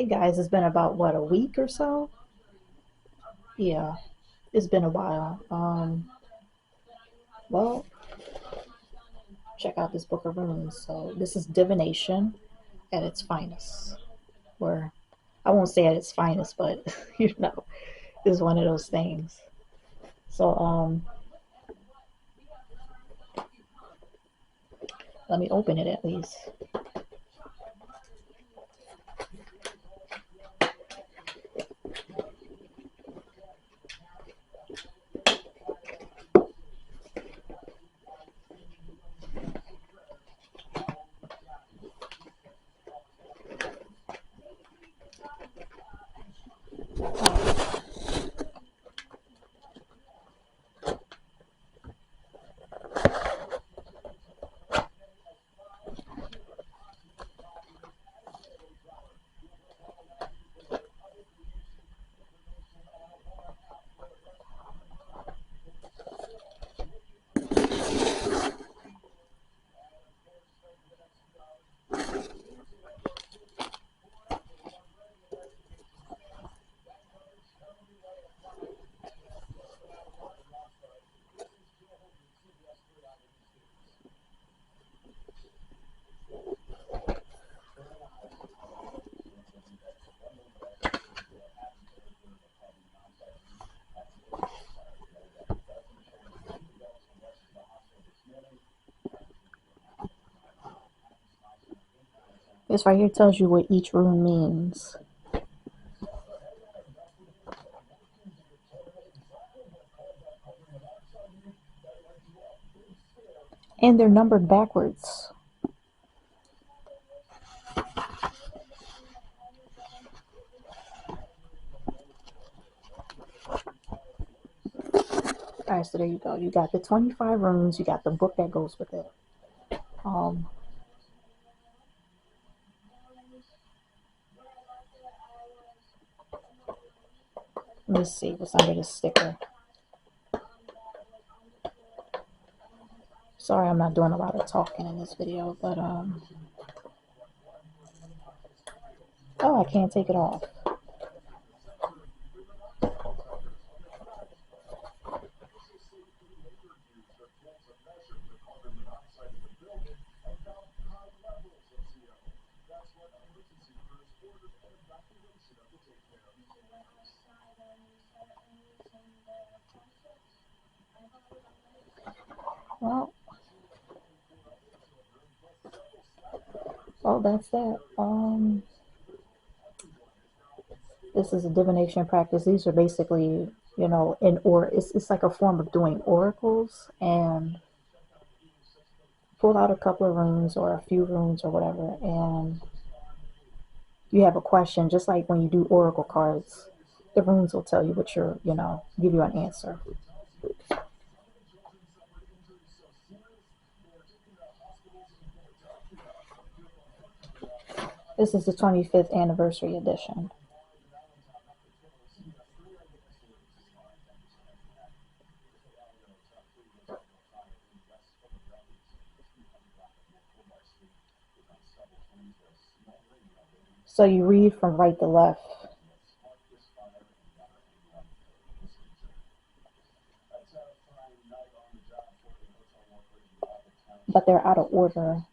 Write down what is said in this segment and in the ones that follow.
Hey guys, it's been about what, a week or so? Yeah, it's been a while. Well, check out this book of runes. So this is divination at its finest. Where I won't say at its finest, but it's one of those things. So let me open it at least. This right here tells you what each rune means. And they're numbered backwards. Alright, so there you go. You got the 25 runes, you got the book that goes with it. Um, let me see what's under this sticker. Sorry, I'm not doing a lot of talking in this video, but oh, I can't take it off. Well, that's that. This is a divination practice. These are basically, it's like a form of doing oracles and pull out a couple of runes or a few runes or whatever, and you have a question, just like when you do oracle cards, the runes will tell you what give you an answer. This is the 25th anniversary edition. So you read from right to left. But they're out of order.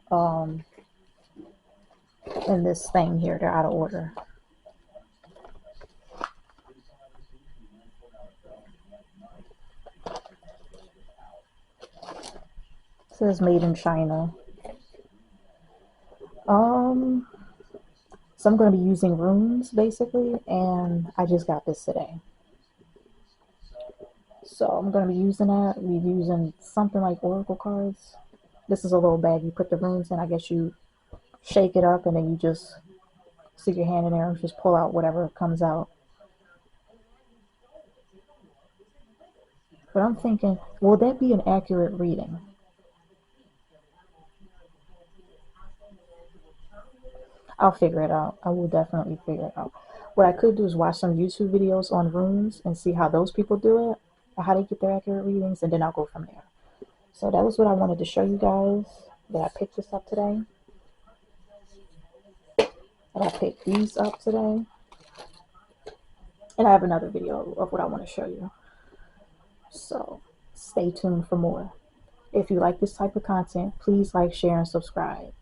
In this thing here, they're out of order. It says made in China. So I'm going to be using runes basically, and I just got this today. So I'm going to be using that. We're using something like oracle cards. This is a little bag. You put the runes in. I guess you shake it up, and then you just stick your hand in there and just pull out whatever comes out. But I'm thinking, will that be an accurate reading? I'll figure it out. I will definitely figure it out. What I could do is watch some YouTube videos on runes and see how those people do it, or how they get their accurate readings, and then I'll go from there. So that was what I wanted to show you guys, that I picked this up today. And I picked these up today. And I have another video of what I want to show you. So stay tuned for more. If you like this type of content, please like, share, and subscribe.